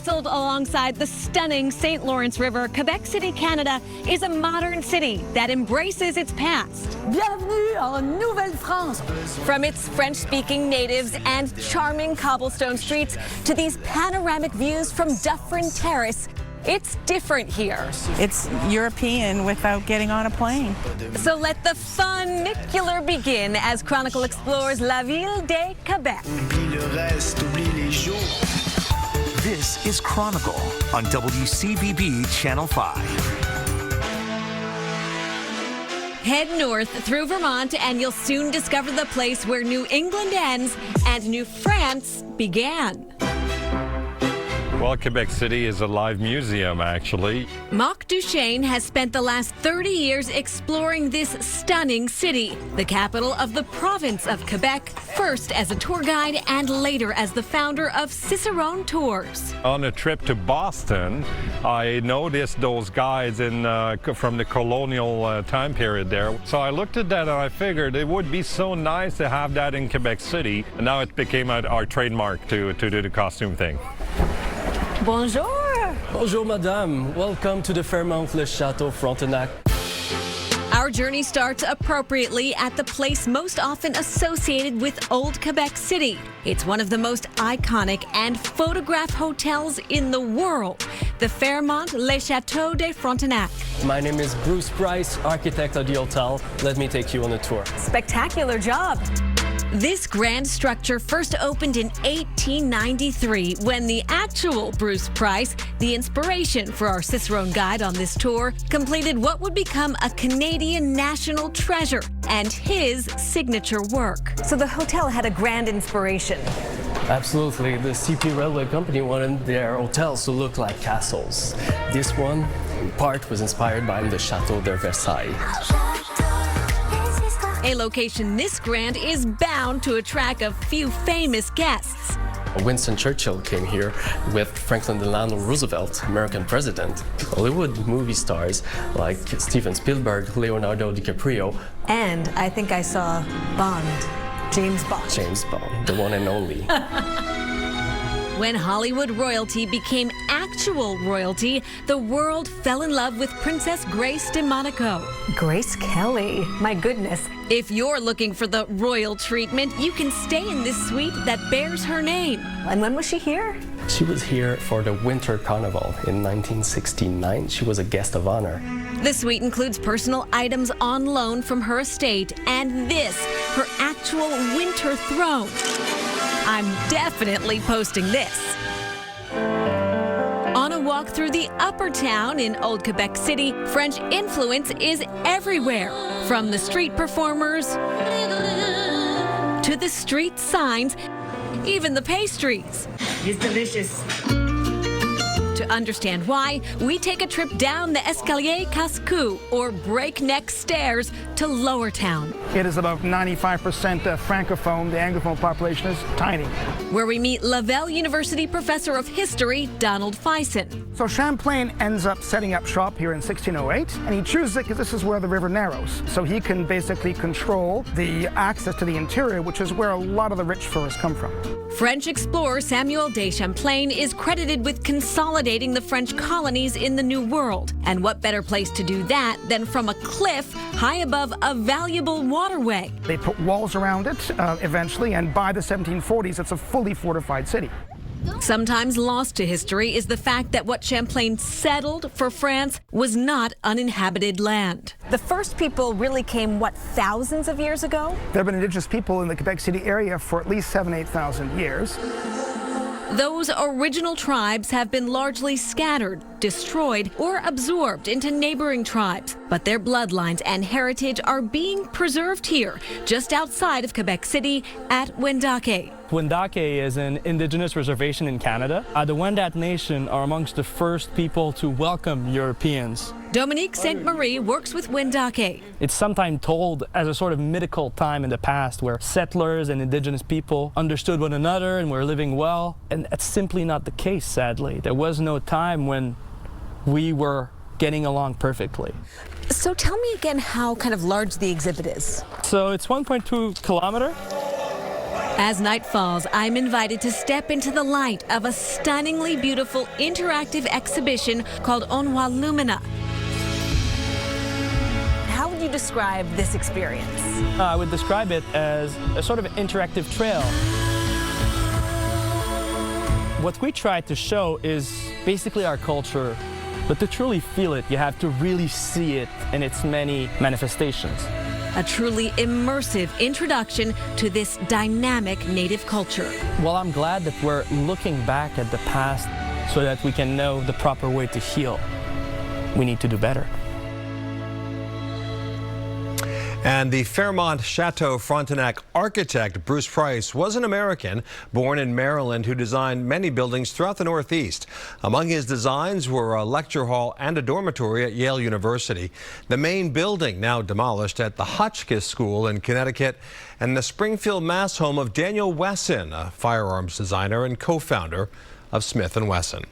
Nestled alongside the stunning St. Lawrence River, Quebec City, Canada is a modern city that embraces its past. Bienvenue en Nouvelle-France. From its French-speaking natives and charming cobblestone streets to these panoramic views from Dufferin Terrace, it's different here. It's European without getting on a plane. So let the funicular begin as Chronicle explores La Ville de Quebec. This is Chronicle on WCVB Channel 5. Head north through Vermont and you'll soon discover the place where New England ends and New France began. Well, Quebec City is a live museum, actually. Marc Duchesne has spent the last 30 years exploring this stunning city, the capital of the province of Quebec, first as a tour guide and later as the founder of Cicerone Tours. On a trip to Boston, I noticed those guides from the colonial time period there. So I looked at that and I figured it would be so nice to have that in Quebec City. And now it became our trademark to do the costume thing. Bonjour. Bonjour, madame. Welcome to the Fairmont Le Château Frontenac. Our journey starts appropriately at the place most often associated with Old Quebec City. It's one of the most iconic and photographed hotels in the world, the Fairmont Le Château de Frontenac. My name is Bruce Price, architect of the hotel. Let me take you on a tour. Spectacular job. This grand structure first opened in 1893 when the actual Bruce Price, the inspiration for our Cicerone guide on this tour, completed what would become a Canadian national treasure and his signature work. So the hotel had a grand inspiration. Absolutely. The CP Railway Company wanted their hotels to look like castles. This one, in part, was inspired by the Château de Versailles. A location this grand is bound to attract a few famous guests. Winston Churchill came here with Franklin Delano Roosevelt, American president. Hollywood movie stars like Steven Spielberg, Leonardo DiCaprio. And I think I saw Bond, James Bond. James Bond, the one and only. When Hollywood royalty became actual royalty, the world fell in love with Princess Grace de Monaco. Grace Kelly, my goodness. If you're looking for the royal treatment, you can stay in this suite that bears her name. And when was she here? She was here for the Winter Carnival in 1969. She was a guest of honor. The suite includes personal items on loan from her estate and this, her actual winter throne. I'm definitely posting this. On a walk through the upper town in Old Quebec City, French influence is everywhere, from the street performers to the street signs, even the pastries. It's delicious. To understand why, we take a trip down the Escalier Casse-Cou, or breakneck stairs, to Lower Town. It is about 95% Francophone. The Anglophone population is tiny. Where we meet Laval University professor of history, Donald Fison. So Champlain ends up setting up shop here in 1608, and he chooses it because this is where the river narrows. So he can basically control the access to the interior, which is where a lot of the rich furs come from. French explorer Samuel de Champlain is credited with consolidating the French colonies in the New World. And what better place to do that than from a cliff high above a valuable waterway? They put walls around it eventually, and by the 1740s, it's a fully fortified city. Sometimes lost to history is the fact that what Champlain settled for France was not uninhabited land. The first people really came, what, thousands of years ago? There have been indigenous people in the Quebec City area for at least 8,000 years. Those original tribes have been largely scattered, destroyed, or absorbed into neighboring tribes. But their bloodlines and heritage are being preserved here, just outside of Quebec City at Wendake. Wendake is an indigenous reservation in Canada. The Wendat Nation are amongst the first people to welcome Europeans. Dominique Sainte-Marie works with Wendake. It's sometimes told as a sort of mythical time in the past where settlers and indigenous people understood one another and were living well. And that's simply not the case, sadly. There was no time when we were getting along perfectly. So tell me again how kind of large the exhibit is. So it's 1.2 kilometer. As night falls, I'm invited to step into the light of a stunningly beautiful interactive exhibition called Onwa-Lumina. How would you describe this experience? I would describe it as a sort of interactive trail. What we try to show is basically our culture, but to truly feel it, you have to really see it in its many manifestations. A truly immersive introduction to this dynamic native culture. Well, I'm glad that we're looking back at the past so that we can know the proper way to heal. We need to do better. And the Fairmont Chateau Frontenac architect, Bruce Price, was an American born in Maryland who designed many buildings throughout the Northeast. Among his designs were a lecture hall and a dormitory at Yale University. The main building, now demolished, at the Hotchkiss School in Connecticut, and the Springfield, Mass. Home of Daniel Wesson, a firearms designer and co-founder of Smith & Wesson.